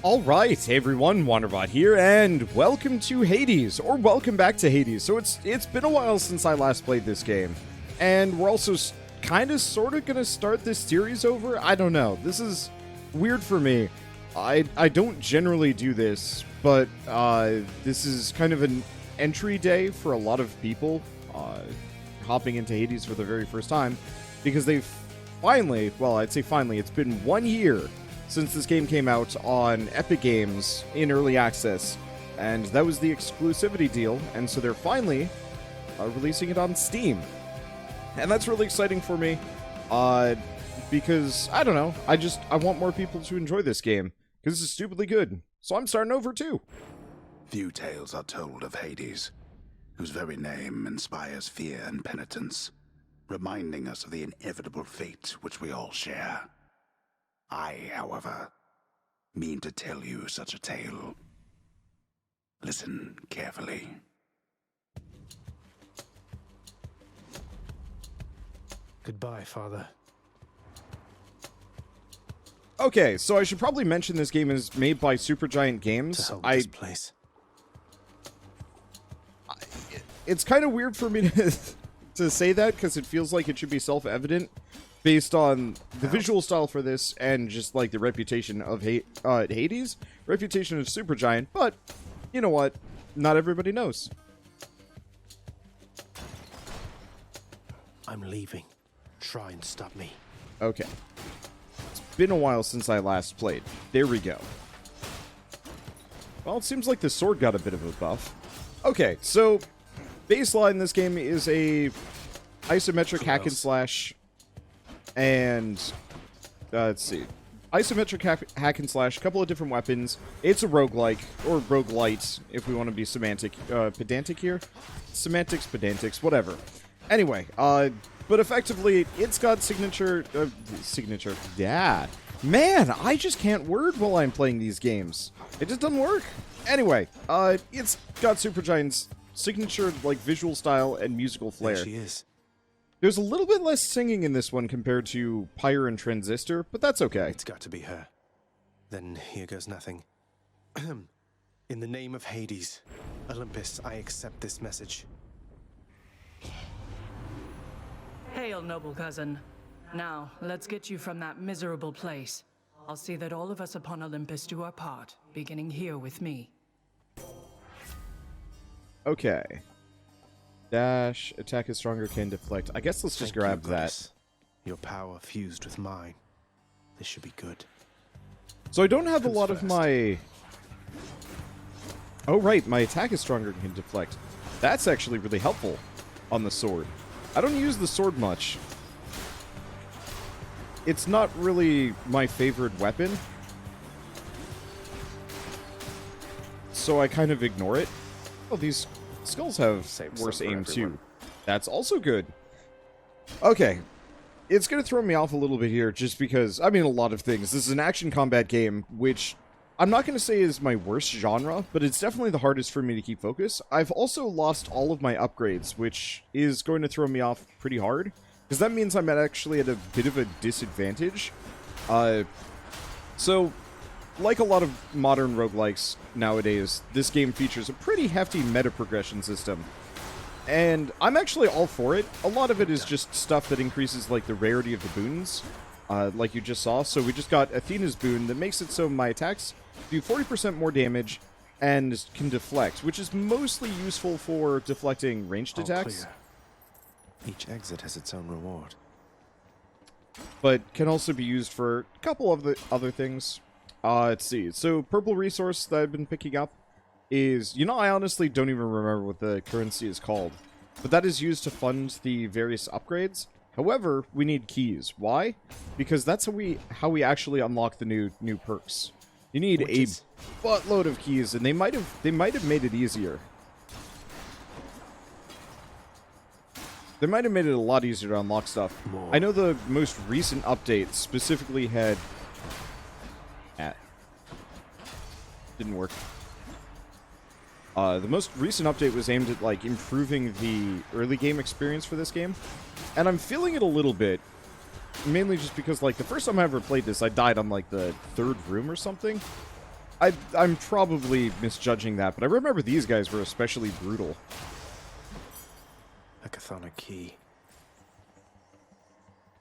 Alright, hey everyone, Wanderbot here, and welcome to Hades, or welcome back to Hades. So it's been a while since I last played this game, and we're also sort of gonna start this series over. I don't know, this is weird for me. I don't generally do this, but this is kind of an entry day for a lot of people hopping into Hades for the very first time, because they've finally, well, I'd say finally, it's been 1 year since this game came out on Epic Games in early access, and that was the exclusivity deal, and so they're finally releasing it on Steam. And that's really exciting for me, because, I don't know, I want more people to enjoy this game, because this is stupidly good, so I'm starting over too. Few tales are told of Hades, whose very name inspires fear and penitence, reminding us of the inevitable fate which we all share. I, however, mean to tell you such a tale. Listen carefully. Goodbye, Father. Okay, so I should probably mention this game is made by Supergiant Games. This place. It's kind of weird for me to say that, because it feels like it should be self-evident, based on the visual style for this and just like the reputation of Hades, reputation of Supergiant, but you know what? Not everybody knows. I'm leaving. Try and stop me. Okay. It's been a while since I last played. There we go. Well, it seems like the sword got a bit of a buff. Okay, so baseline this game is a isometric hack and slash. And, let's see. Isometric hack and slash, a couple of different weapons. It's a roguelike, or roguelite, if we want to be pedantic here. Semantics, pedantics, whatever. Anyway, but effectively, it's got signature, yeah. Man, I just can't word while I'm playing these games. It just doesn't work. Anyway, it's got Supergiant's signature, like, visual style and musical flair. There she is. There's a little bit less singing in this one compared to Pyre and Transistor, but that's okay. It's got to be her. Then here goes nothing. In the name of Hades, Olympus, I accept this message. Hail, noble cousin. Now, let's get you from that miserable place. I'll see that all of us upon Olympus do our part, beginning here with me. Okay. Dash, attack is stronger, can deflect. I guess let's just grab that. Your power fused with mine. This should be good. So I don't have a lot of my... Oh, right, my attack is stronger, can deflect. That's actually really helpful on the sword. I don't use the sword much. It's not really my favorite weapon, so I kind of ignore it. Oh, these skulls have worse aim too. That's also good. Okay. It's going to throw me off a little bit here just because, I mean, a lot of things. This is an action combat game, which I'm not going to say is my worst genre, but it's definitely the hardest for me to keep focus. I've also lost all of my upgrades, which is going to throw me off pretty hard, because that means I'm actually at a bit of a disadvantage. So, like a lot of modern roguelikes nowadays, this game features a pretty hefty meta progression system. And I'm actually all for it. A lot of it is just stuff that increases like the rarity of the boons, like you just saw. So we just got Athena's boon that makes it so my attacks do 40% more damage and can deflect, which is mostly useful for deflecting ranged attacks. Clear. Each exit has its own reward. But can also be used for a couple of the other things. Let's see. So, purple resource that I've been picking up is... You know, I honestly don't even remember what the currency is called. But that is used to fund the various upgrades. However, we need keys. Why? Because that's how we actually unlock the new perks. You need a buttload of keys, and they might have made it easier. They might have made it a lot easier to unlock stuff. I know the most recent update specifically had... Didn't work. The most recent update was aimed at, like, improving the early game experience for this game. And I'm feeling it a little bit. Mainly just because, like, the first time I ever played this, I died on, like, the third room or something. I'm probably misjudging that, but I remember these guys were especially brutal. A chthonic key.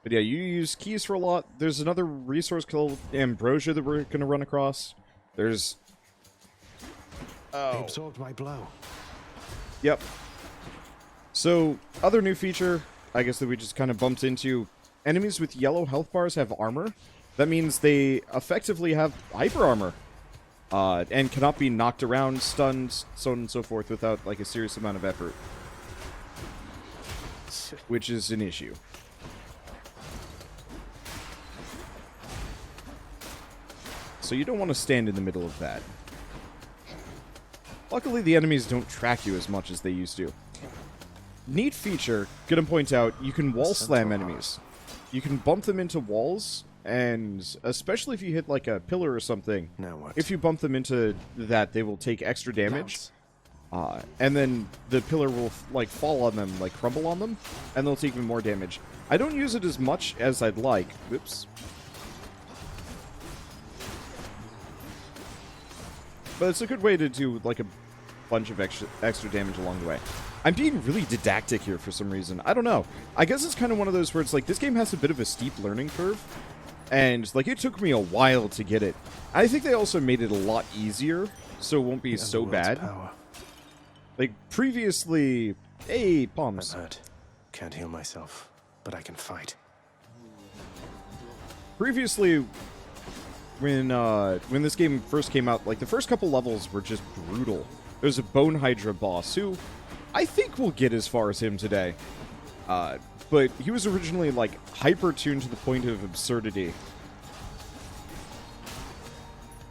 But yeah, you use keys for a lot. There's another resource called ambrosia that we're gonna run across. There's... They absorbed my blow. Yep. So, other new feature, I guess that we just kind of bumped into, enemies with yellow health bars have armor. That means they effectively have hyper armor. And cannot be knocked around, stunned, so on and so forth without, like, a serious amount of effort. Which is an issue. So you don't want to stand in the middle of that. Luckily, the enemies don't track you as much as they used to. Neat feature, gonna point out, you can wall slam enemies. You can bump them into walls, and especially if you hit like a pillar or something, Now what? if you bump them into that, they will take extra damage. And then the pillar will like fall on them, like crumble on them, and they'll take even more damage. I don't use it as much as I'd like. Oops. But it's a good way to do like a bunch of extra damage along the way. I'm being really didactic here for some reason. I don't know. I guess it's kind of one of those where it's like, this game has a bit of a steep learning curve. And, like, it took me a while to get it. I think they also made it a lot easier, so it won't be so bad. Power. Like, previously... Hey, I'm Palms. hurt. Can't heal myself, but I can fight. Previously, when this game first came out, like, the first couple levels were just brutal. There's a Bone Hydra boss who I think we'll get as far as him today. But he was originally, like, hyper-tuned to the point of absurdity.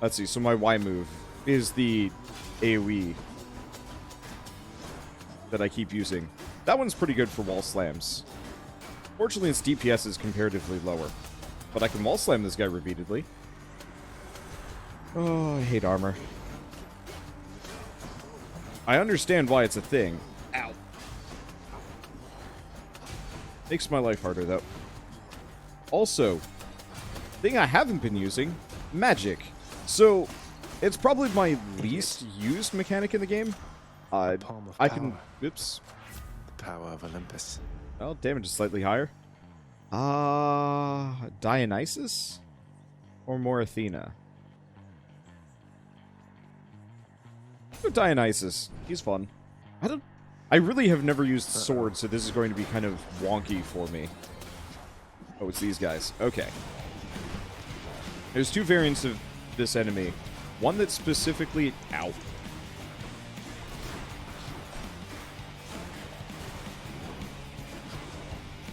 Let's see, so my Y move is the AoE that I keep using. That one's pretty good for wall slams. Fortunately, its DPS is comparatively lower. But I can wall slam this guy repeatedly. Oh, I hate armor. I understand why it's a thing. Ow. Makes my life harder, though. Also, thing I haven't been using, magic. So, it's probably my least used mechanic in the game. Palm of I can... power. Oops. The power of Olympus. Well, damage is slightly higher. Dionysus? Or more Athena? Go Dionysus. He's fun. I really have never used swords, so this is going to be kind of wonky for me. Oh, it's these guys. Okay. There's two variants of this enemy. One that's specifically... Ow.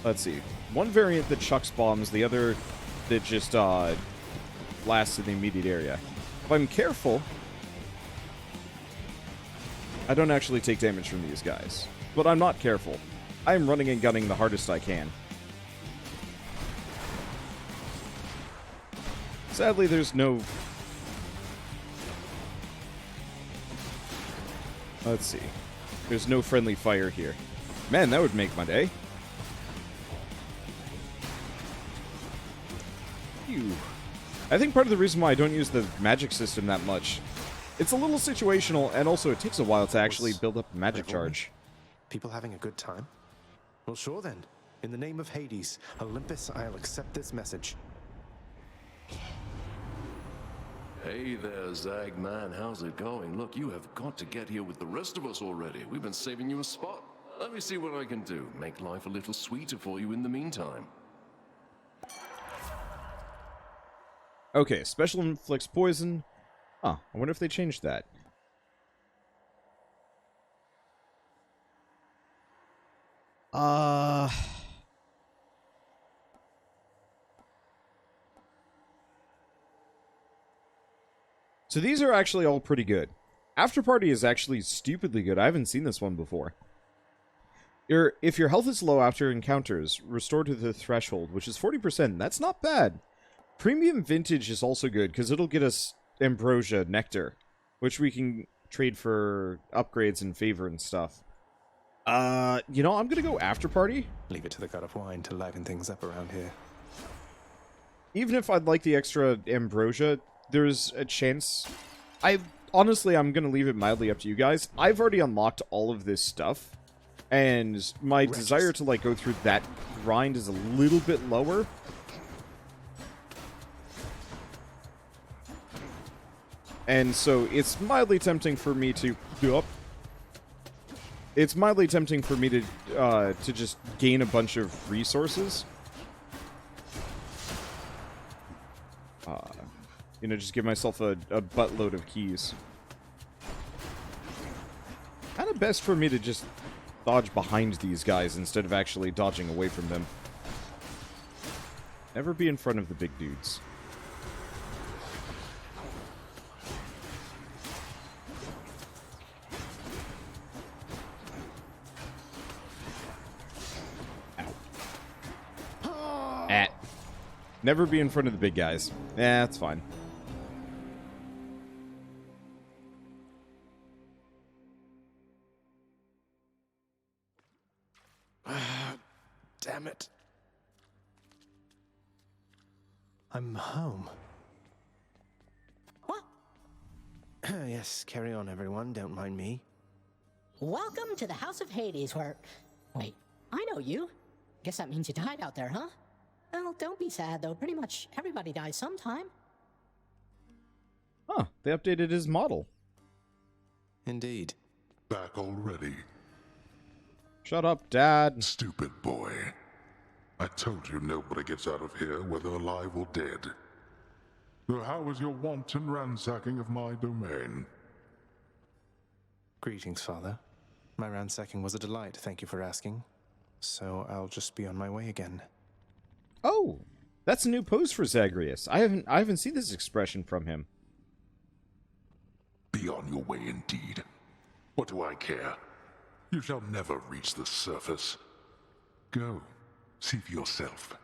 Let's see. One variant that chucks bombs, the other that just blasts in the immediate area. If I'm careful, I don't actually take damage from these guys. But I'm not careful. I'm running and gunning the hardest I can. Sadly, there's no... Let's see. There's no friendly fire here. Man, that would make my day. Phew. I think part of the reason why I don't use the magic system that much, it's a little situational, and also it takes a while to actually build up a magic charge. People having a good time? Well, sure then. In the name of Hades, Olympus, I'll accept this message. Hey there, Zag man, how's it going? Look, you have got to get here with the rest of us already. We've been saving you a spot. Let me see what I can do. Make life a little sweeter for you in the meantime. Okay, special inflicts poison. Huh, I wonder if they changed that. So these are actually all pretty good. After Party is actually stupidly good. I haven't seen this one before. If your health is low after encounters, restore to the threshold, which is 40%. That's not bad. Premium Vintage is also good, because it'll get us Ambrosia Nectar, which we can trade for upgrades and favor and stuff. You know, I'm gonna go After Party. Leave it to the god of wine to liven things up around here. Even if I'd like the extra Ambrosia, there's a chance honestly, I'm going to leave it mildly up to you guys. I've already unlocked all of this stuff, and my desire to, like, go through that grind is a little bit lower. And so it's mildly tempting for me to... It's mildly tempting for me to just gain a bunch of resources. You know, just give myself a buttload of keys. Kind of best for me to just dodge behind these guys instead of actually dodging away from them. Never be in front of the big dudes. Never be in front of the big guys. Yeah, that's fine. Damn it. I'm home. What? Yes, carry on, everyone. Don't mind me. Welcome to the House of Hades, where... Wait, I know you. Guess that means you died out there, huh? Well, don't be sad, though. Pretty much everybody dies sometime. Huh, they updated his model. Indeed. Back already? Shut up, Dad. Stupid boy. I told you nobody gets out of here, whether alive or dead. So how was your wanton ransacking of my domain? Greetings, Father. My ransacking was a delight, thank you for asking. So I'll just be on my way again. Oh, that's a new pose for Zagreus. I haven't seen this expression from him. Be on your way indeed. What do I care? You shall never reach the surface. Go, see for yourself.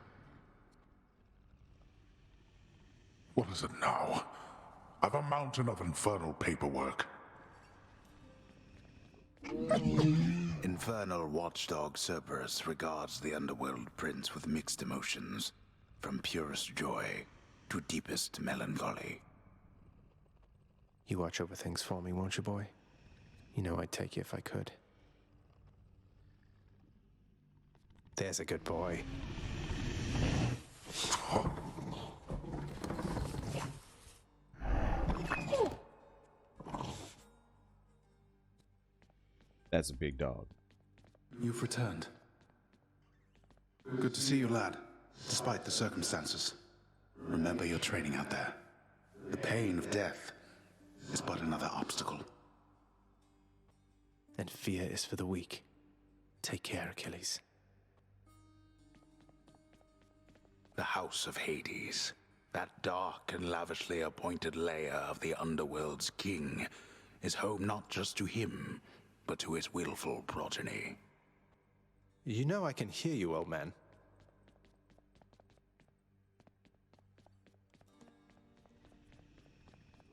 What is it now? I've a mountain of infernal paperwork. Infernal watchdog Cerberus regards the Underworld prince with mixed emotions, from purest joy to deepest melancholy. You watch over things for me, won't you, boy? You know I'd take you if I could. There's a good boy. That's a big dog. You've returned. Good to see you, lad, despite the circumstances. Remember your training out there. The pain of death is but another obstacle. And fear is for the weak. Take care, Achilles. The House of Hades, that dark and lavishly appointed lair of the Underworld's king, is home not just to him, but to his willful progeny. You know I can hear you, old man.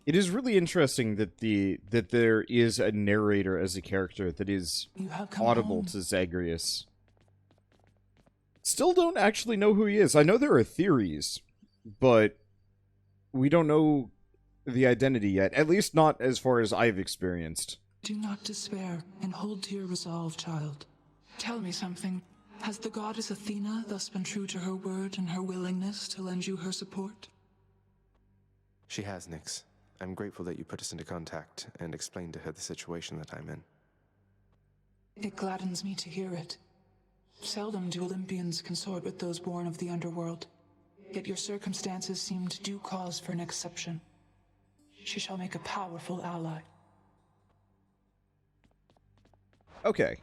It is really interesting that there is a narrator as a character that is audible to Zagreus. Still don't actually know who he is. I know there are theories, but we don't know the identity yet, at least not as far as I've experienced. Do not despair, and hold to your resolve, child. Tell me something. Has the goddess Athena thus been true to her word and her willingness to lend you her support? She has, Nyx. I'm grateful that you put us into contact and explained to her the situation that I'm in. It gladdens me to hear it. Seldom do Olympians consort with those born of the Underworld, yet your circumstances seemed due cause for an exception. She shall make a powerful ally. Okay.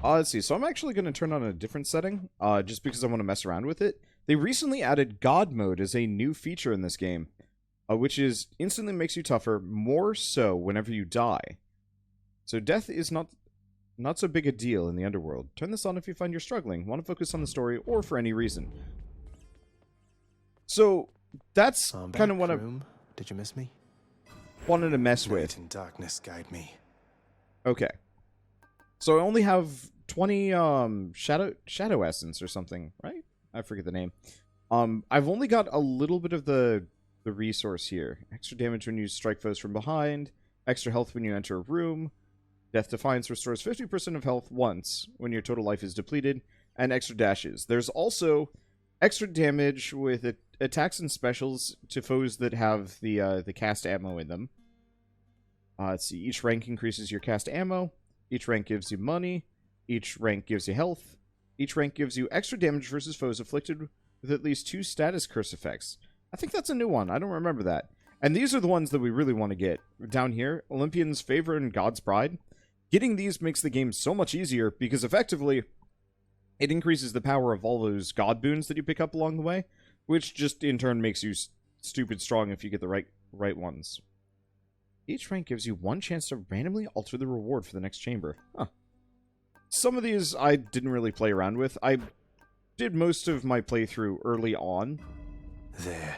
Let's see. So I'm actually going to turn on a different setting, just because I want to mess around with it. They recently added God Mode as a new feature in this game, which is instantly makes you tougher, more so whenever you die. So death is not so big a deal in the Underworld. Turn this on if you find you're struggling, want to focus on the story, or for any reason. So that's kind of what I Did you miss me? wanted to mess with. Light and darkness guide me. Okay. So I only have 20 shadow essence or something, right? I forget the name. I've only got a little bit of the the resource here. Extra damage when you strike foes from behind. Extra health when you enter a room. Death Defiance restores 50% of health once when your total life is depleted. And extra dashes. There's also extra damage with attacks and specials to foes that have the cast ammo in them. Let's see. Each rank increases your cast ammo. Each rank gives you money. Each rank gives you health. Each rank gives you extra damage versus foes afflicted with at least 2 status curse effects. I think that's a new one. I don't remember that. And these are the ones that we really want to get. Down here, Olympians' Favor and God's Pride. Getting these makes the game so much easier because effectively it increases the power of all those God boons that you pick up along the way, which just in turn makes you stupid strong if you get the right ones. Each rank gives you 1 chance to randomly alter the reward for the next chamber. Huh. Some of these I didn't really play around with. I did most of my playthrough early on. There.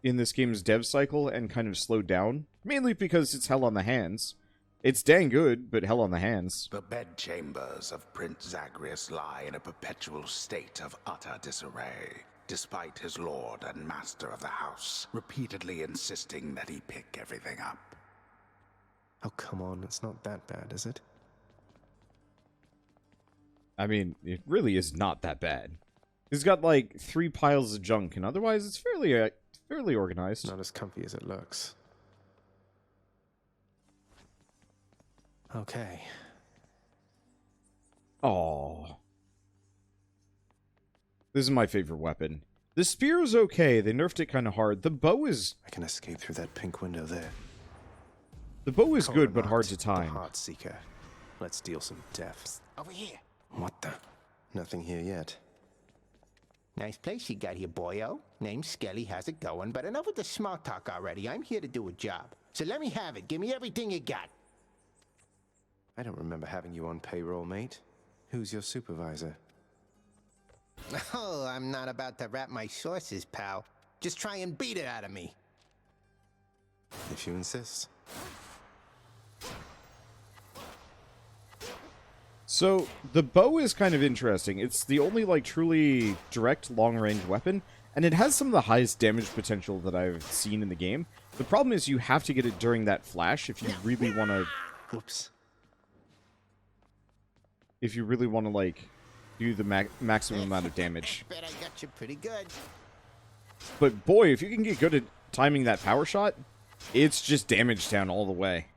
In this game's dev cycle and kind of slowed down. Mainly because it's hell on the hands. It's dang good, but hell on the hands. The bedchambers of Prince Zagreus lie in a perpetual state of utter disarray, despite his lord and master of the house repeatedly insisting that he pick everything up. Oh, come on. It's not that bad, is it? I mean, it really is not that bad. He's got like 3 piles of junk, and otherwise it's fairly organized. Not as comfy as it looks. Okay. Oh, this is my favorite weapon. The spear is okay. They nerfed it kind of hard. The bow is... I can escape through that pink window there. The bow is good, but Coronaut, hard to the time. Heart Seeker. Let's deal some depth. Over here. What the? Nothing here yet. Nice place you got here, boyo. Name's Skelly, how's it going? But enough with the small talk already. I'm here to do a job. So let me have it. Give me everything you got. I don't remember having you on payroll, mate. Who's your supervisor? Oh, I'm not about to wrap my sources, pal. Just try and beat it out of me. If you insist. So, the bow is kind of interesting. It's the only, like, truly direct long-range weapon, and it has some of the highest damage potential that I've seen in the game. The problem is you have to get it during that flash if you really want to... Whoops. If you really want to, like, do the maximum amount of damage. Bet I got you pretty good. But boy, if you can get good at timing that power shot, it's just damage down all the way.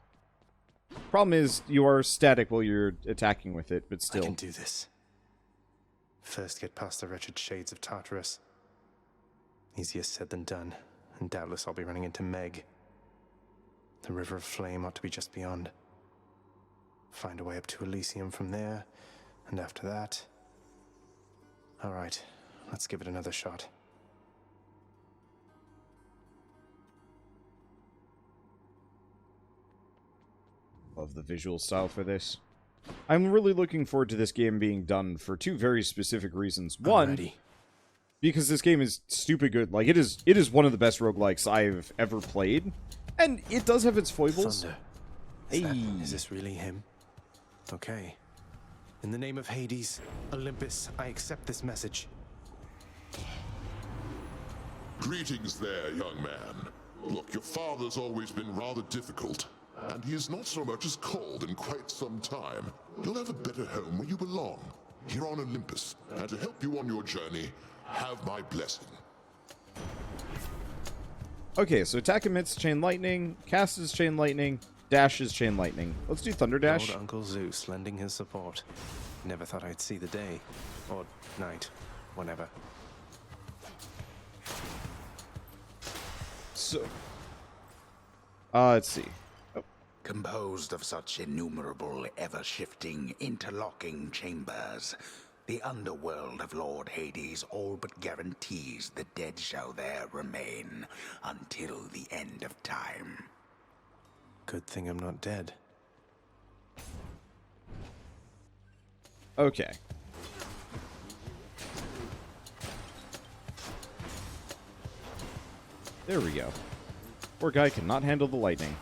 Problem is, you are static while you're attacking with it, but still. I can do this. First get past the wretched shades of Tartarus. Easier said than done, and doubtless I'll be running into Meg. The River of Flame ought to be just beyond. Find a way up to Elysium from there, and after that... Alright, let's give it another shot. Love the visual style for this. I'm really looking forward to this game being done for 2 very specific reasons. One, because this game is stupid good. Like, it is one of the best roguelikes I've ever played. And it does have its foibles. Thunder. Hey. Is this really him? Okay. In the name of Hades, Olympus, I accept this message. Greetings there, young man. Look, your father's always been rather difficult, and he is not so much as called in quite some time. You'll have a better home where you belong, here on Olympus, and to help you on your journey, have my blessing. Okay, so attack emits chain lightning, cast is chain lightning, dash is chain lightning. Let's do Thunder Dash. Old Uncle Zeus lending his support. Never thought I'd see the day. Or night. Whenever. So, let's see. Oh. Composed of such innumerable, ever-shifting, interlocking chambers, the underworld of Lord Hades all but guarantees the dead shall there remain until the end of time. Good thing I'm not dead. Okay. There we go. Poor guy cannot handle the lightning.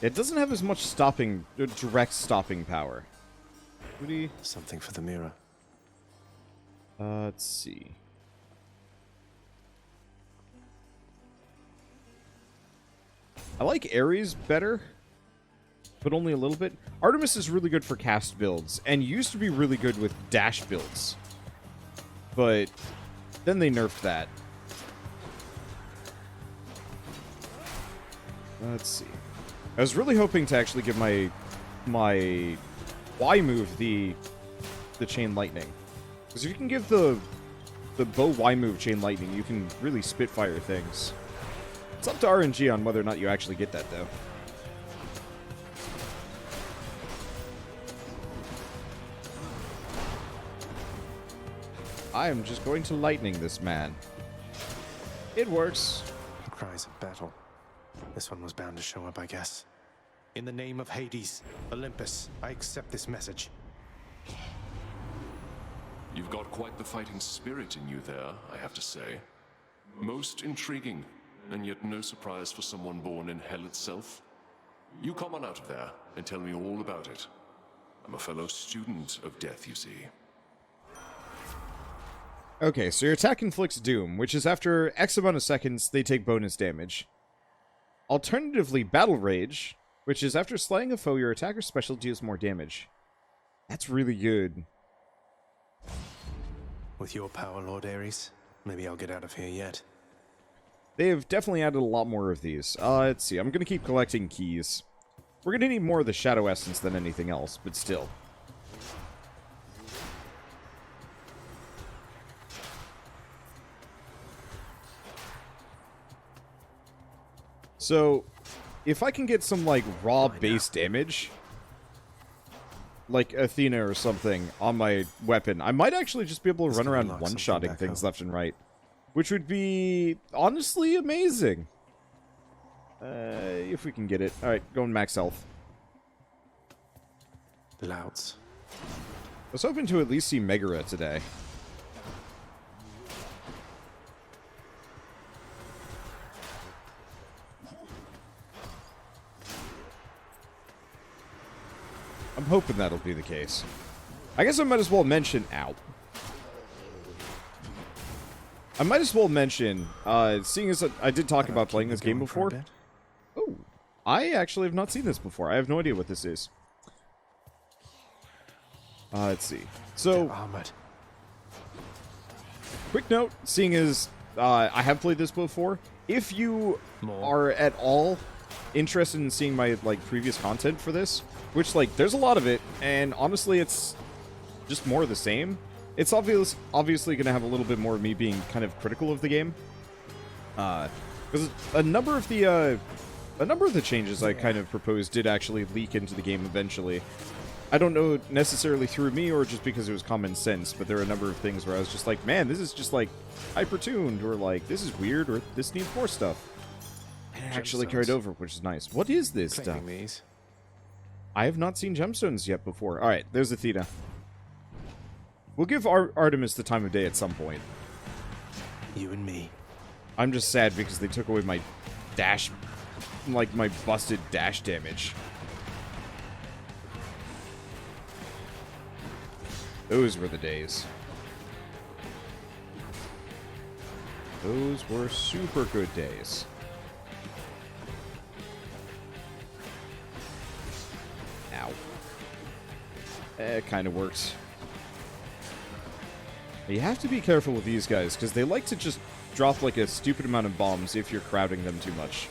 It doesn't have as much stopping, direct stopping power. Something for the mirror. Let's see. I like Ares better, but only a little bit. Artemis is really good for cast builds, and used to be really good with dash builds. But then they nerfed that. Let's see. I was really hoping to actually give my Y move the chain lightning. Because if you can give the bow Y move chain lightning, you can really spitfire things. It's up to RNG on whether or not you actually get that, though. I am just going to lightning this man. It works. The cries of battle. This one was bound to show up, I guess. In the name of Hades, Olympus, I accept this message. You've got quite the fighting spirit in you there, I have to say. Most intriguing, and yet no surprise for someone born in hell itself. You come on out of there and tell me all about it. I'm a fellow student of death, you see. Okay, so your attack inflicts doom, which is after X amount of seconds, they take bonus damage. Alternatively, Battle Rage, which is after slaying a foe, your attacker's special deals more damage. That's really good. With your power, Lord Ares, maybe I'll get out of here yet. They have definitely added a lot more of these. Let's see, I'm going to keep collecting keys. We're going to need more of the Shadow Essence than anything else, but still. So, if I can get some, like, raw base damage, like Athena or something, on my weapon, I might actually just be able to run around one-shotting things left and right. Which would be, honestly, amazing. If we can get it. Alright, going max health. Louds. I was hoping to at least see Megara today. I'm hoping that'll be the case. I guess I might as well mention... Ow. I might as well mention, seeing as I did talk about playing this game before... Oh, I actually have not seen this before. I have no idea what this is. Let's see. So, quick note, seeing as I have played this before, if you are at all interested in seeing my, like, previous content for this, which, like, there's a lot of it, and honestly, it's just more of the same. It's obviously going to have a little bit more of me being kind of critical of the game. Because a number of the changes I kind of proposed did actually leak into the game eventually. I don't know necessarily through me or just because it was common sense, but there are a number of things where I was just like, man, this is just like hyper-tuned, or like, this is weird, or this needs more stuff. And it actually carried over, which is nice. What is this stuff? These. I have not seen gemstones yet before. Alright, there's Athena. We'll give Artemis the time of day at some point. You and me. I'm just sad because they took away my dash, like my busted dash damage. Those were the days. Those were super good days. Ow. It kind of works. You have to be careful with these guys, because they like to just drop like a stupid amount of bombs if you're crowding them too much.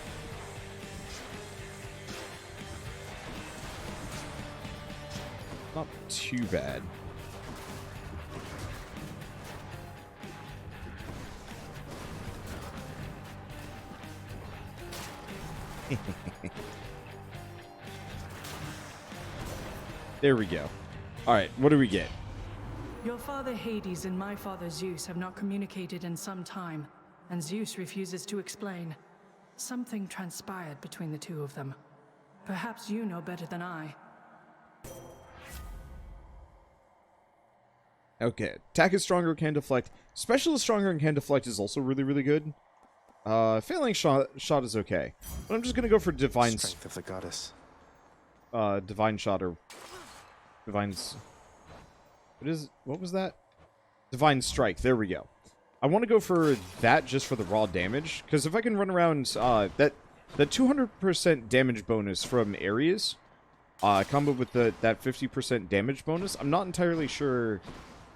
Not too bad. There we go. Alright, what do we get? Your father Hades and my father Zeus have not communicated in some time, and Zeus refuses to explain. Something transpired between the two of them. Perhaps you know better than I. Okay, attack is stronger, can deflect. Special is stronger and can deflect is also really, really good. Failing shot is okay. But I'm just gonna go for divine... Strength of the goddess. Divine shot or... Divine's... What was that? Divine Strike. There we go. I want to go for that just for the raw damage, because if I can run around that 200% damage bonus from areas, combo with that 50% damage bonus, I'm not entirely sure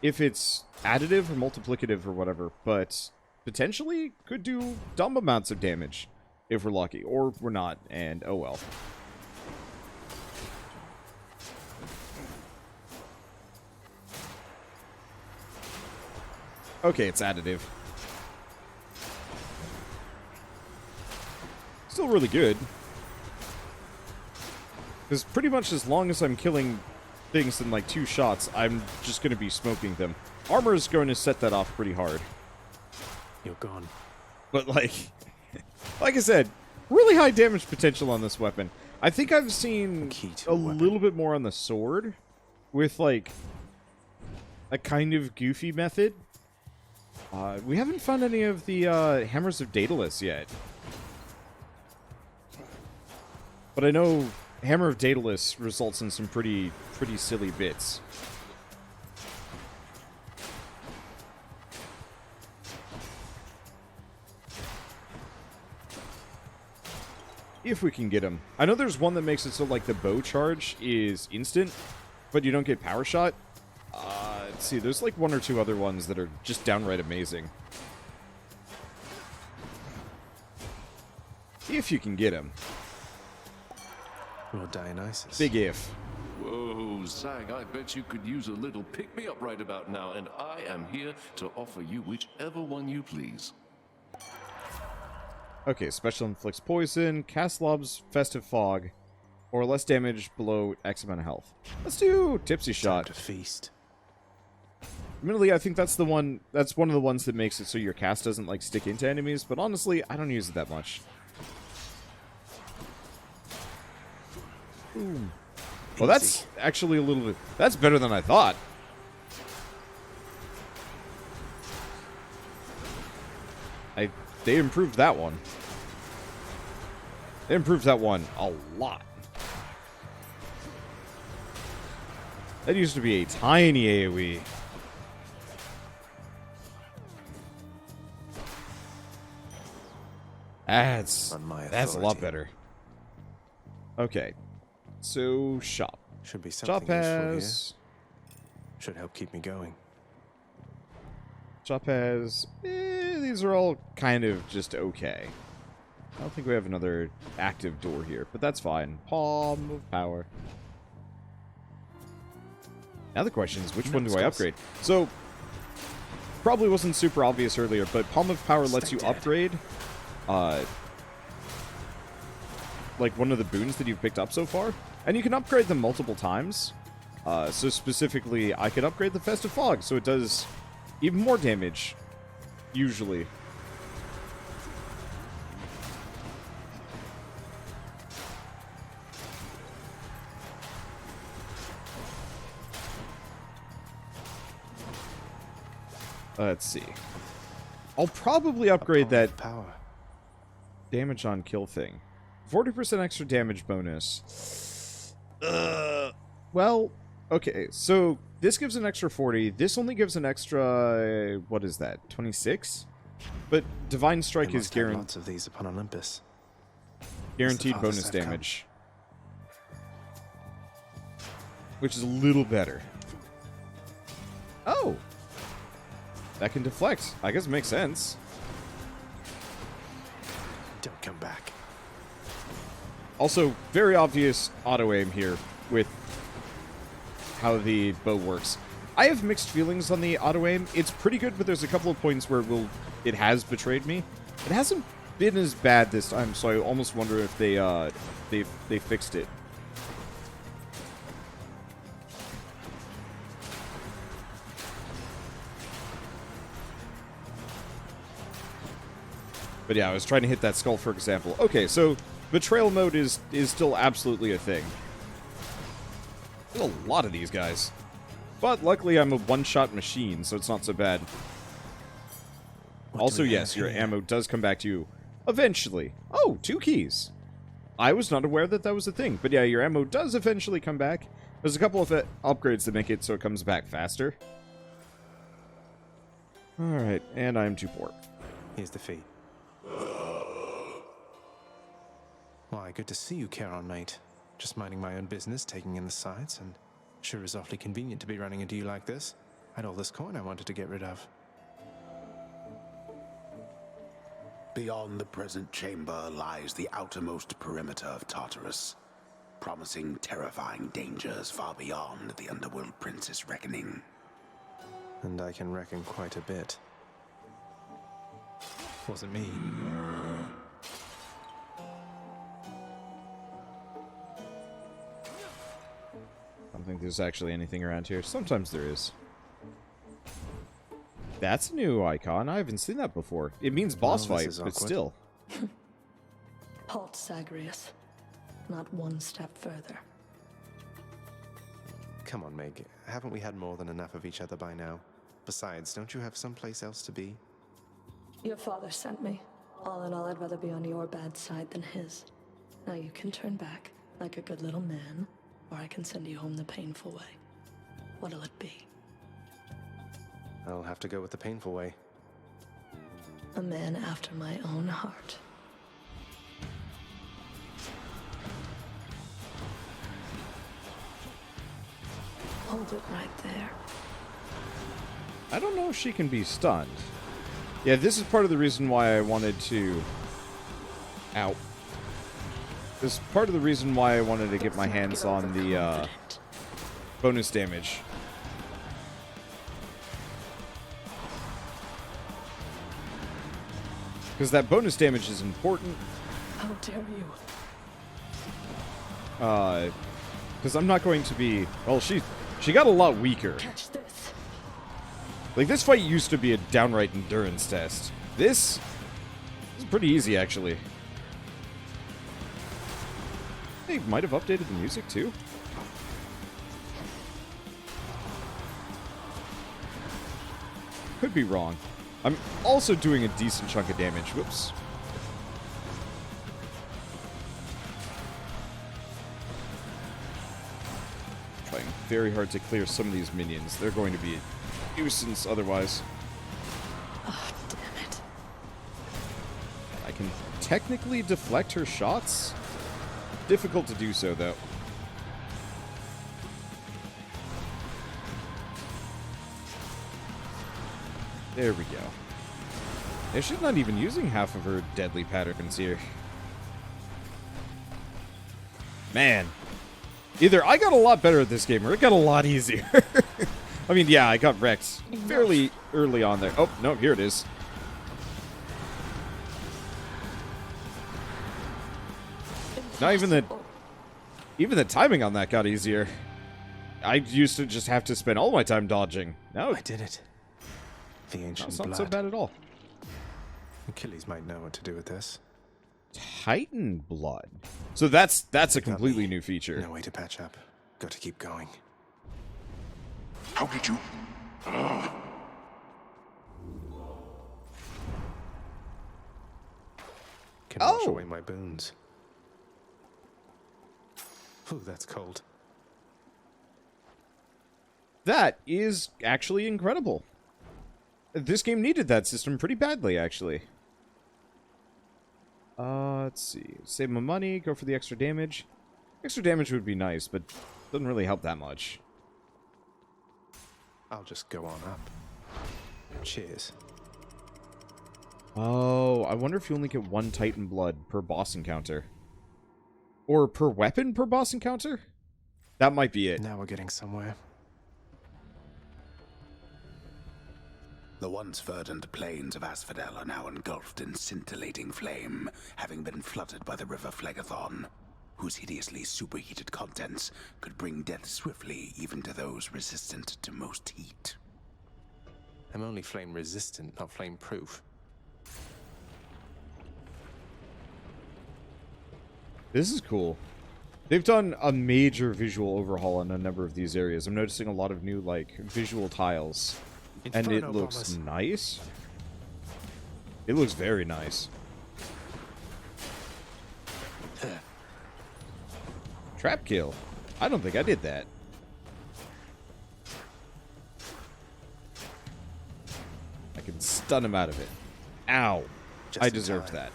if it's additive or multiplicative or whatever, but potentially could do dumb amounts of damage if we're lucky, or we're not, and oh well. Okay, it's additive. Still really good. Because pretty much as long as I'm killing things in like 2 shots, I'm just going to be smoking them. Armor is going to set that off pretty hard. You're gone. But like I said, really high damage potential on this weapon. I think I've seen a little bit more on the sword with like a kind of goofy method. We haven't found any of the Hammers of Daedalus yet. But I know Hammer of Daedalus results in some pretty silly bits. If we can get him. I know there's one that makes it so like the bow charge is instant, but you don't get power shot. Let's see, there's like 1 or 2 other ones that are just downright amazing. If you can get him. Or Dionysus. Big if. Whoa, Zag, I bet you could use a little pick-me-up right about now, and I am here to offer you whichever one you please. Okay, special inflicts poison, cast lobs, festive fog, or less damage below X amount of health. Let's do tipsy shot. Time to feast. Admittedly, I think that's the one. That's one of the ones that makes it so your cast doesn't like stick into enemies. But honestly, I don't use it that much. Boom. Well, that's actually a little bit. That's better than I thought. They improved that one. They improved that one a lot. That used to be a tiny AoE. That's a lot better. Okay. So, shop. Should be something Shop has... Should help keep me going. Shop has... these are all kind of just okay. I don't think we have another active door here, but that's fine. Palm of Power. Now the question is, which one do I upgrade? So, probably wasn't super obvious earlier, but Palm of Power lets you upgrade, like one of the boons that you've picked up so far. And you can upgrade them multiple times. So specifically, I could upgrade the Festive Fog, so it does even more damage, usually. Let's see. I'll probably upgrade that power damage on kill thing. 40% extra damage bonus. Well, okay, so this gives an extra 40. This only gives an extra, what is that, 26? But Divine Strike is guaranteed. Lots of these upon Olympus. Guaranteed bonus damage. Which is a little better. Oh! That can deflect. I guess it makes sense. Don't come back. Also, very obvious auto-aim here with how the bow works. I have mixed feelings on the auto-aim. It's pretty good, but there's a couple of points where it has betrayed me. It hasn't been as bad this time, so I almost wonder if they fixed it. But yeah, I was trying to hit that skull, for example. Okay, so betrayal mode is still absolutely a thing. There's a lot of these guys. But luckily I'm a one-shot machine, so it's not so bad. Also, yes, your ammo does come back to you eventually. Oh, 2 keys. I was not aware that that was a thing. But yeah, your ammo does eventually come back. There's a couple of upgrades that make it so it comes back faster. Alright, and I'm too poor. Here's the fee. Why, good to see you, Charon Knight. Just minding my own business, taking in the sights, and sure is awfully convenient to be running into you like this. I had all this coin I wanted to get rid of. Beyond the present chamber lies the outermost perimeter of Tartarus, promising terrifying dangers far beyond the Underworld Prince's reckoning. And I can reckon quite a bit. Wasn't me. I don't think there's actually anything around here. Sometimes there is. That's a new icon. I haven't seen that before. It means boss Well, fight, this is but awkward. still. Halt, Zagreus. Not one step further. Come on, Meg. Haven't we had more than enough of each other by now? Besides, don't you have someplace else to be? Your father sent me. All in all, I'd rather be on your bad side than his. Now you can turn back, like a good little man, or I can send you home the painful way. What'll it be? I'll have to go with the painful way. A man after my own heart. Hold it right there. I don't know if she can be stunned. Yeah, this is part of the reason why I wanted to... Ow. This is part of the reason why I wanted to get my hands on the, bonus damage. Because that bonus damage is important. How dare you? Because I'm not going to be... Well, she got a lot weaker. Catch this. Like, this fight used to be a downright endurance test. This is pretty easy, actually. They might have updated the music, too. Could be wrong. I'm also doing a decent chunk of damage. Whoops. Trying very hard to clear some of these minions. They're going to be a nuisance otherwise. Oh, damn it. I can technically deflect her shots. Difficult to do so, though. There we go. Yeah, she's not even using half of her deadly patterns here. Man. Either I got a lot better at this game, or it got a lot easier. I mean, yeah, I got wrecked fairly early on there. Oh, no, here it is. Not even the timing on that got easier. I used to just have to spend all my time dodging. Now I did it. The ancient it's blood. not so bad at all. Achilles might know what to do with this. Titan blood. So that's a completely new feature. No way to patch up. Got to keep going. How did you... Can wash Oh. away my boons. Ooh, that's cold. That is actually incredible. This game needed that system pretty badly, actually. Let's see. Save my money, go for the extra damage. Extra damage would be nice, but doesn't really help that much. I'll just go on up. Cheers. Oh, I wonder if you only get one Titan blood per boss encounter. Or per weapon per boss encounter? That might be it. Now we're getting somewhere. The once verdant plains of Asphodel are now engulfed in scintillating flame, having been flooded by the river Phlegethon, whose hideously superheated contents could bring death swiftly even to those resistant to most heat. I'm only flame resistant, not flame proof. This is cool. They've done a major visual overhaul on a number of these areas. I'm noticing a lot of new, like, visual tiles. And it Inferno looks bombers. nice. It looks very nice. Trap kill. I don't think I did that. I can stun him out of it. Ow. Just I in deserved time. that.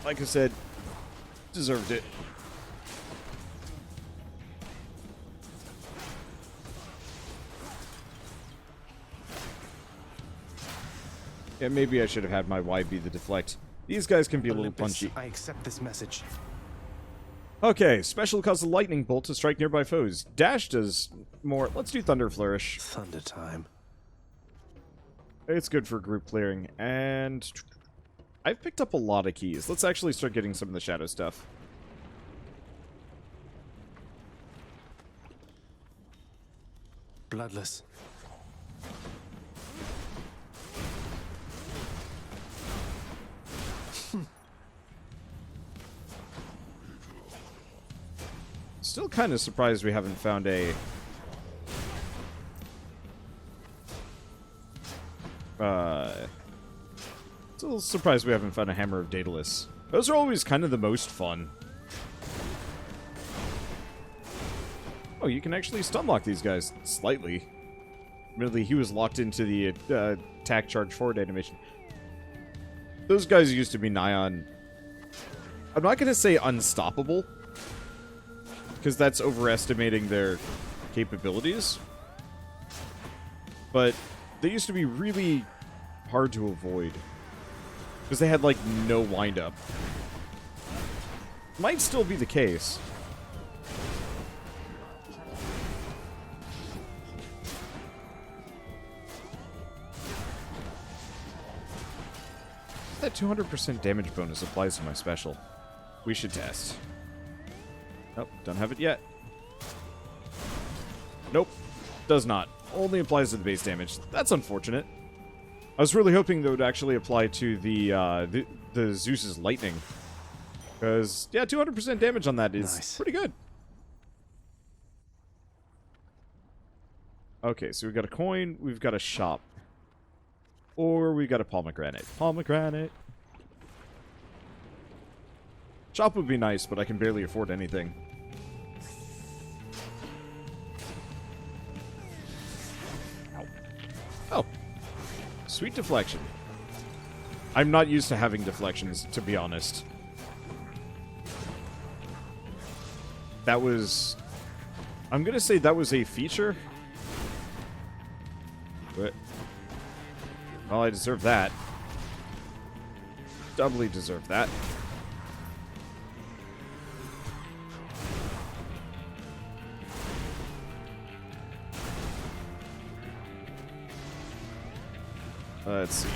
Like I said, deserved it. Yeah, maybe I should have had my Y be the deflect. These guys can be a little Olympus, punchy. I accept this message. Okay, special causes a lightning bolt to strike nearby foes. Dash does more. Let's do Thunder Flourish. Thunder time. It's good for group clearing. And I've picked up a lot of keys. Let's actually start getting some of the shadow stuff. Bloodless. Still kind of surprised we haven't found a... Still surprised we haven't found a Hammer of Daedalus. Those are always kind of the most fun. Oh, you can actually stun lock these guys slightly. Admittedly, he was locked into the attack charge forward animation. Those guys used to be nigh on... I'm not going to say unstoppable, because that's overestimating their capabilities. But they used to be really hard to avoid, because they had, like, no wind-up. Might still be the case. That 200% damage bonus applies to my special. We should test. Nope, don't have it yet. Nope, does not. Only applies to the base damage. That's unfortunate. I was really hoping that would actually apply to the Zeus's lightning. Because, yeah, 200% damage on that is Nice. pretty good. Okay, so we've got a coin, we've got a shop. Or we got a pomegranate. Pomegranate. Shop would be nice, but I can barely afford anything. Ow. Oh. Sweet deflection. I'm not used to having deflections, to be honest. That was... I'm gonna say that was a feature. But... well, I deserve that. Doubly deserve that. Let's see.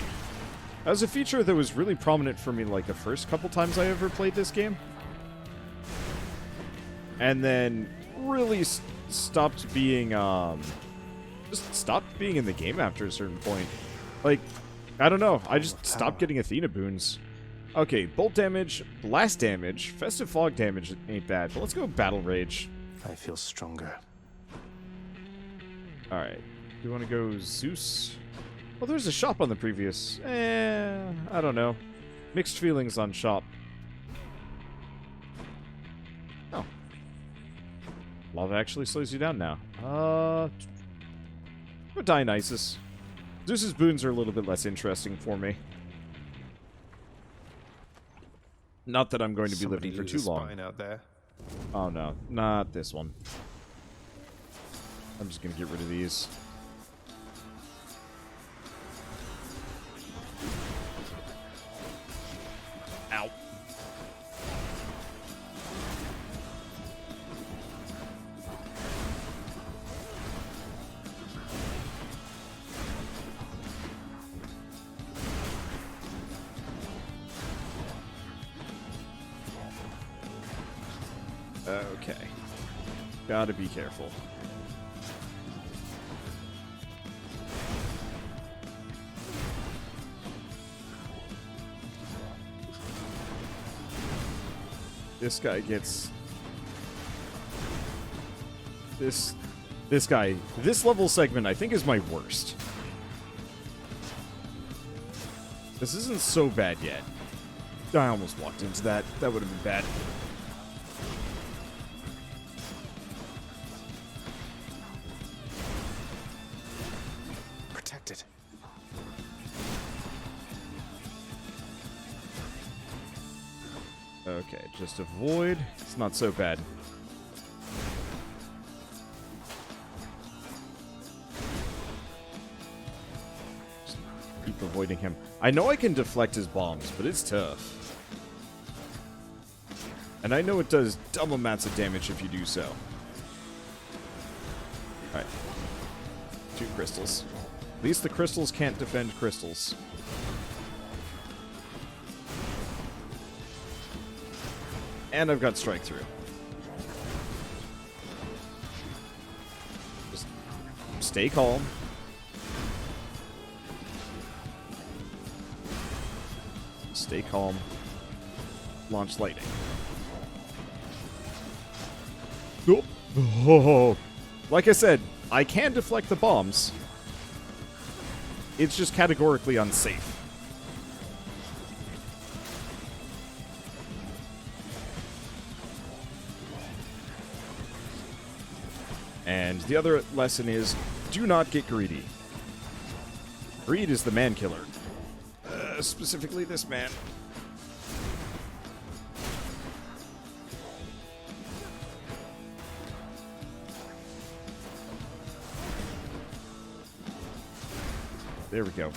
That was a feature that was really prominent for me like the first couple times I ever played this game. And then really stopped being, just stopped being in the game after a certain point. Like, I don't know. I just stopped getting Athena boons. Okay, bolt damage, blast damage, festive fog damage ain't bad, but let's go battle rage. I feel stronger. Alright. Do you want to go Zeus? Well, there's a shop on the previous. I don't know. Mixed feelings on shop. Oh. Lava actually slows you down now. But Dionysus. Zeus's boons are a little bit less interesting for me. Not that I'm going to be living for too long. Spine out there. Oh no, not this one. I'm just gonna get rid of these. Ow. Okay. Gotta be careful. This guy gets... This guy... This level segment, I think, is my worst. This isn't so bad yet. I almost walked into that. That would have been bad. protected. Okay, just avoid. It's not so bad. Just keep avoiding him. I know I can deflect his bombs, but it's tough. And I know it does dumb amounts of damage if you do so. Alright. 2 crystals. At least the crystals can't defend crystals. And I've got strike through. Just stay calm. Stay calm. Launch lightning. Nope. Oh. Like I said, I can deflect the bombs. It's just categorically unsafe. And the other lesson is, do not get greedy. Greed is the man killer. Specifically this man. There we go.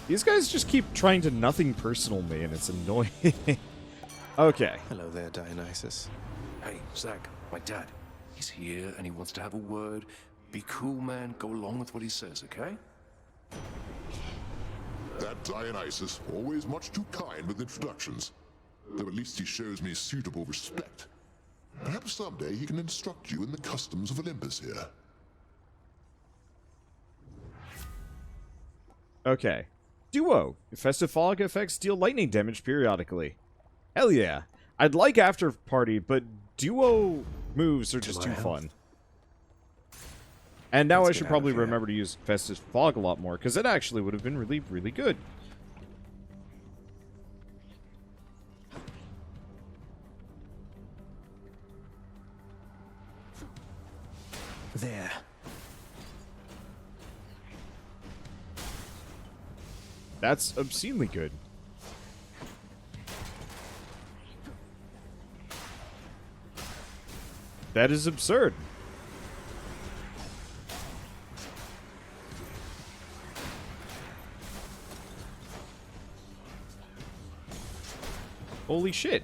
These guys just keep trying to nothing personal me, and it's annoying. Okay. Hello there, Dionysus. Hey, Zach, my dad. He's here and he wants to have a word. Be cool, man. Go along with what he says, okay? That Dionysus, always much too kind with introductions. Though at least he shows me suitable respect. Perhaps someday he can instruct you in the customs of Olympus here. Okay. Duo. Festive fog effects deal lightning damage periodically. Hell yeah. I'd like After Party, but duo moves are just too fun. And now I should probably remember to use Festive Fog a lot more, because it actually would have been really, really good. There. That's obscenely good. That is absurd. Holy shit.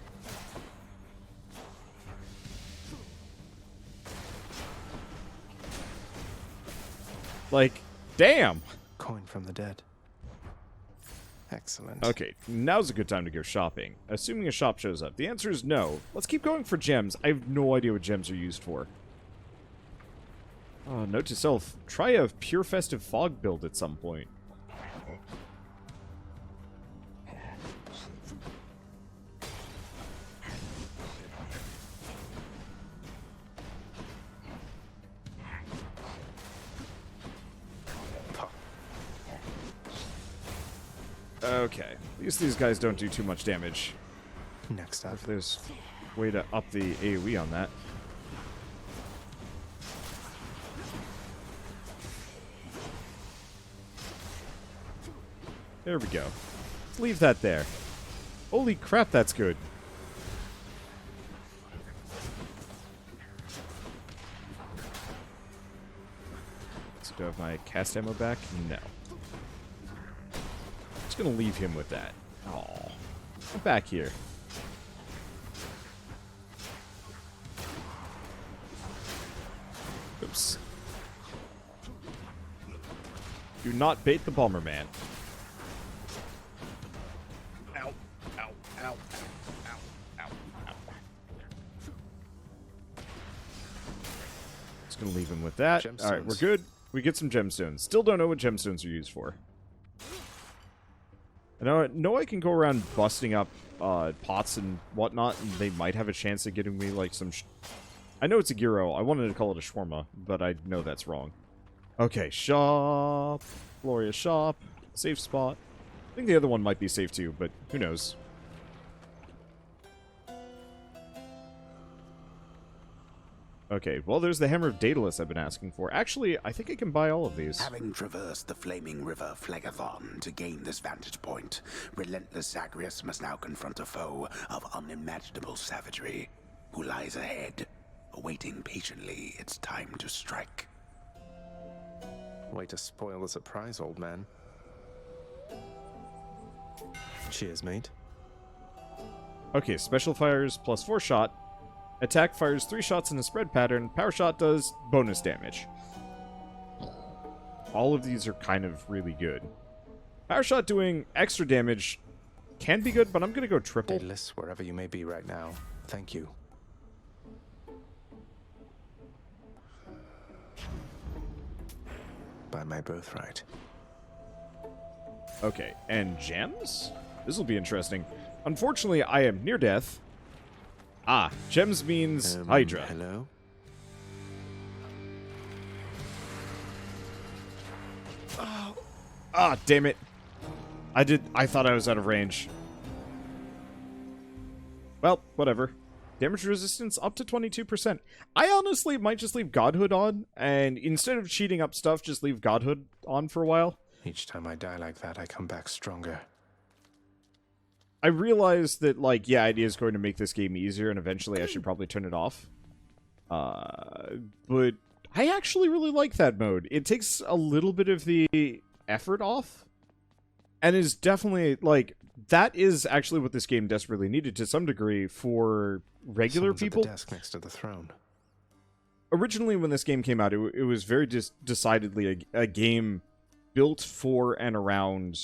Like, damn. Coin from the dead. Excellent. Okay, now's a good time to go shopping. Assuming a shop shows up. The answer is no. Let's keep going for gems. I have no idea what gems are used for. Note to self, try a pure festive fog build at some point. Okay, at least these guys don't do too much damage. Next up. If there's a way to up the AoE on that. There we go. Let's leave that there. Holy crap, that's good. So do I have my cast ammo back? No. Just gonna leave him with that. Oh, I'm back here. Oops. Do not bait the bomber man. Ow, ow, ow, ow, ow, ow. Just gonna leave him with that. All right, we're good. We get some gemstones. Still don't know what gemstones are used for. I know I can go around busting up pots and whatnot, and they might have a chance of getting me, like, some... I know it's a gyro. I wanted to call it a shawarma, but I know that's wrong. Okay, shop. Glorious shop. Safe spot. I think the other one might be safe too, but who knows. Okay, well, there's the Hammer of Daedalus I've been asking for. Actually, I think I can buy all of these. Having traversed the flaming river Phlegethon to gain this vantage point, relentless Zagreus must now confront a foe of unimaginable savagery, who lies ahead, awaiting patiently its time to strike. Way to spoil the surprise, old man. Cheers, mate. Okay, special fires plus 4 shot. Attack fires 3 shots in a spread pattern. Power shot does bonus damage. All of these are kind of really good. Power shot doing extra damage can be good, but I'm going to go triple. Daedalus, wherever you may be right now, thank you. By my birthright. Okay, and gems? This will be interesting. Unfortunately, I am near death. Ah, gems means Hydra. Hello? Ah, damn it. I thought I was out of range. Well, whatever. Damage resistance up to 22%. I honestly might just leave Godhood on, and instead of cheating up stuff, just leave Godhood on for a while. Each time I die like that, I come back stronger. I realize that, like, yeah, it is going to make this game easier, and eventually I should probably turn it off. But I actually really like that mode. It takes a little bit of the effort off, and is definitely, like, that is actually what this game desperately needed to some degree for regular Someone's people. at the desk next to the throne. Originally, when this game came out, it was very decidedly a game built for and around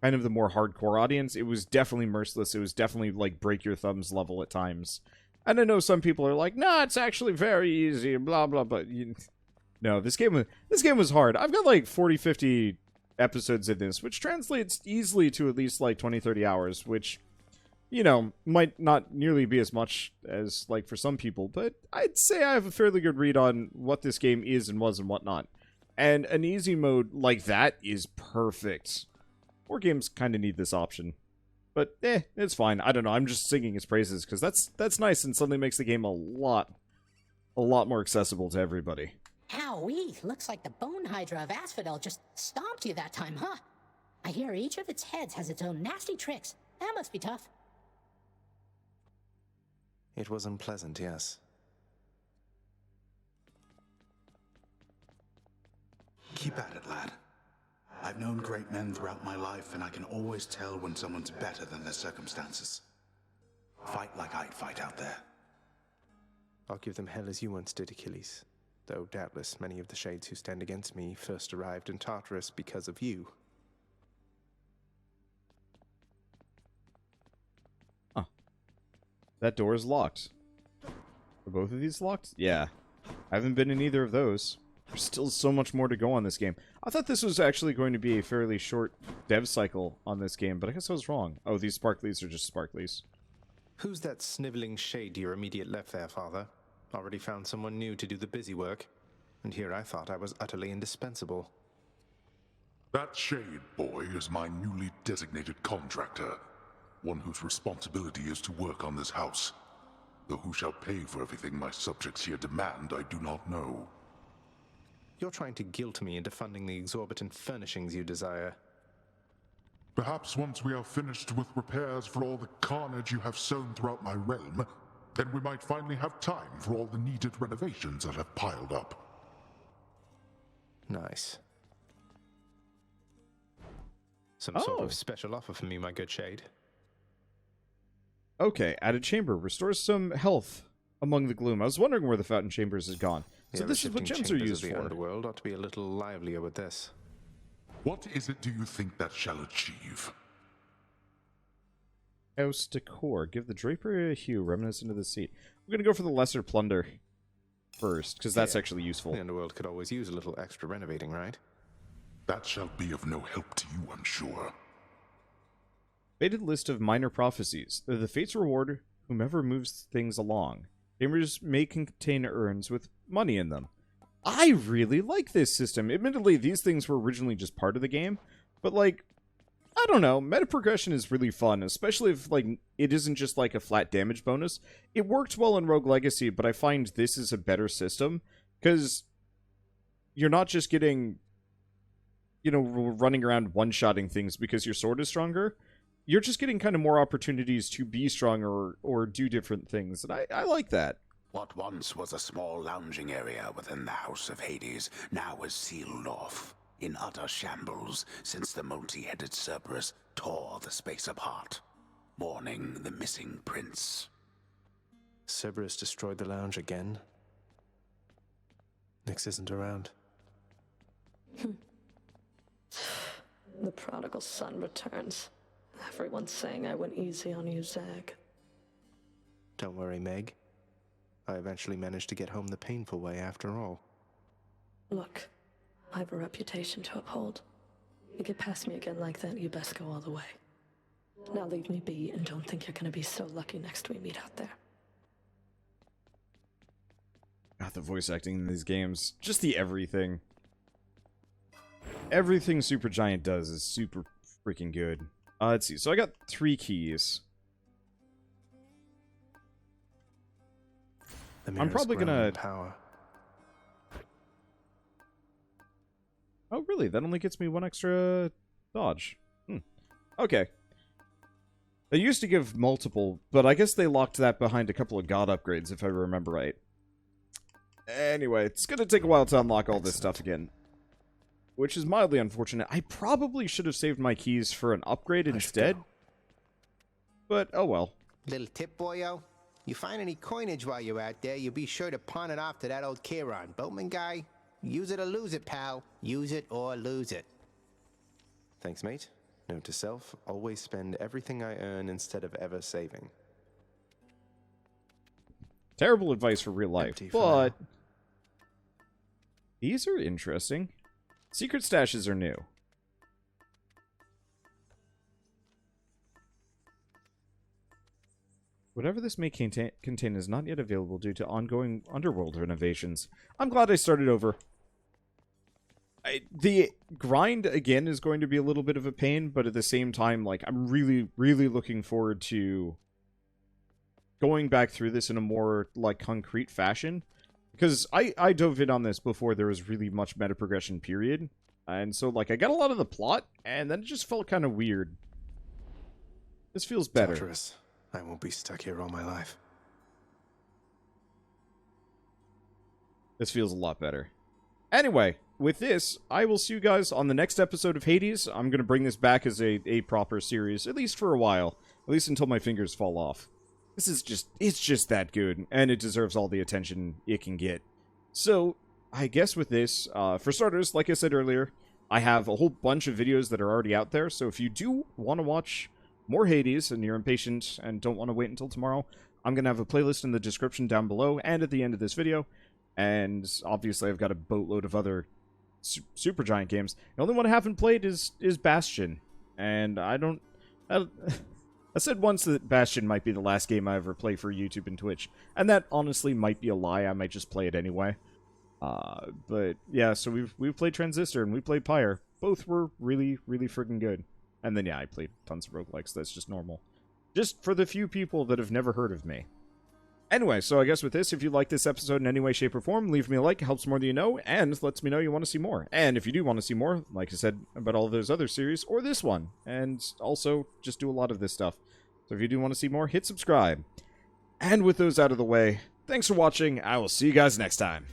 kind of the more hardcore audience. It was definitely merciless. It was definitely like break your thumbs level at times. And I know some people are like, "Nah, it's actually very easy," blah blah. But no, this game was hard. I've got like 40, 50 episodes in this, which translates easily to at least like 20, 30 hours, which, you know, might not nearly be as much as like for some people, but I'd say I have a fairly good read on what this game is and was and whatnot. And an easy mode like that is perfect. More games kind of need this option. But, it's fine. I don't know. I'm just singing its praises, because that's nice and suddenly makes the game a lot more accessible to everybody. Howee, looks like the bone hydra of Asphodel just stomped you that time, huh? I hear each of its heads has its own nasty tricks. That must be tough. It was unpleasant, yes. Keep at it, lad. I've known great men throughout my life, and I can always tell when someone's better than their circumstances. Fight like I'd fight out there. I'll give them hell as you once did, Achilles. Though doubtless many of the shades who stand against me first arrived in Tartarus because of you. Huh. That door is locked. Are both of these locked? Yeah. I haven't been in either of those. There's still so much more to go on this game. I thought this was actually going to be a fairly short dev cycle on this game, but I guess I was wrong. Oh, these sparklies are just sparklies. Who's that sniveling shade to your immediate left there, father? Already found someone new to do the busy work. And here I thought I was utterly indispensable. That shade boy is my newly designated contractor, one whose responsibility is to work on this house. Though who shall pay for everything my subjects here demand, I do not know. You're trying to guilt me into funding the exorbitant furnishings you desire. Perhaps once we are finished with repairs for all the carnage you have sown throughout my realm, then we might finally have time for all the needed renovations that have piled up. Nice. Some sort of special offer for me, my good shade. Okay, added chamber. Restores some health among the gloom. I was wondering where the fountain chambers had gone. So this is what gems are used the for. Underworld ought to be a little livelier with this. What is it do you think that shall achieve? House decor. Give the drapery a hue reminiscent of the seat. I'm going to go for the lesser plunder first, because that's actually useful. The Underworld could always use a little extra renovating, right? That shall be of no help to you, I'm sure. Fated list of minor prophecies. The fates reward whomever moves things along. Chambers may contain urns with money in them. I really like this system. Admittedly, these things were originally just part of the game, but, like, I don't know. Meta progression is really fun, especially if, like, it isn't just, like, a flat damage bonus. It worked well in Rogue Legacy, but I find this is a better system, because you're not just getting, you know, running around one-shotting things because your sword is stronger. You're just getting kind of more opportunities to be stronger or do different things, and I like that. What once was a small lounging area within the House of Hades now is sealed off, in utter shambles since the multi-headed Cerberus tore the space apart, mourning the missing prince. Cerberus destroyed the lounge again. Nyx isn't around. The prodigal son returns. Everyone's saying I went easy on you, Zag. Don't worry, Meg. I eventually managed to get home the painful way after all. Look, I have a reputation to uphold. You get past me again like that, you best go all the way. Now leave me be and don't think you're gonna be so lucky next we meet out there. God, the voice acting in these games. Just the everything. Everything Supergiant does is super freaking good. Let's see. So I got 3 keys. I'm probably gonna... Power. Oh, really? That only gets me 1 extra dodge. Okay. They used to give multiple, but I guess they locked that behind a couple of god upgrades, if I remember right. Anyway, it's gonna take a while to unlock all this stuff again. Which is mildly unfortunate. I probably should have saved my keys for an upgrade instead. But, oh well. Little tip, boyo. You find any coinage while you're out there, you'll be sure to pawn it off to that old Chiron. Boatman guy, use it or lose it, pal. Use it or lose it. Thanks, mate. Note to self, always spend everything I earn instead of ever saving. Terrible advice for real life, Empty but... These are interesting. Secret stashes are new. Whatever this may contain is not yet available due to ongoing Underworld renovations. I'm glad I started over. The grind, again, is going to be a little bit of a pain, but at the same time, like, I'm really, really looking forward to going back through this in a more, like, concrete fashion. Because I dove in on this before there was really much meta progression, period. And so, like, I got a lot of the plot, and then it just felt kind of weird. This feels better. TARTARUS. I won't be stuck here all my life. This feels a lot better. Anyway, with this, I will see you guys on the next episode of Hades. I'm going to bring this back as a proper series, at least for a while. At least until my fingers fall off. This is just, it's just that good, and it deserves all the attention it can get. So, I guess with this, for starters, like I said earlier, I have a whole bunch of videos that are already out there, so if you do want to watch more Hades, and you're impatient and don't want to wait until tomorrow, I'm going to have a playlist in the description down below and at the end of this video. And obviously I've got a boatload of other Supergiant games. The only one I haven't played is Bastion. And I said once that Bastion might be the last game I ever play for YouTube and Twitch. And that honestly might be a lie. I might just play it anyway. But yeah, so we've played Transistor and we played Pyre. Both were really, really freaking good. And then, yeah, I played tons of roguelikes. That's just normal. Just for the few people that have never heard of me. Anyway, so I guess with this, if you like this episode in any way, shape, or form, leave me a like. It helps more than you know, and lets me know you want to see more. And if you do want to see more, like I said about all of those other series, or this one, and also just do a lot of this stuff. So if you do want to see more, hit subscribe. And with those out of the way, thanks for watching. I will see you guys next time.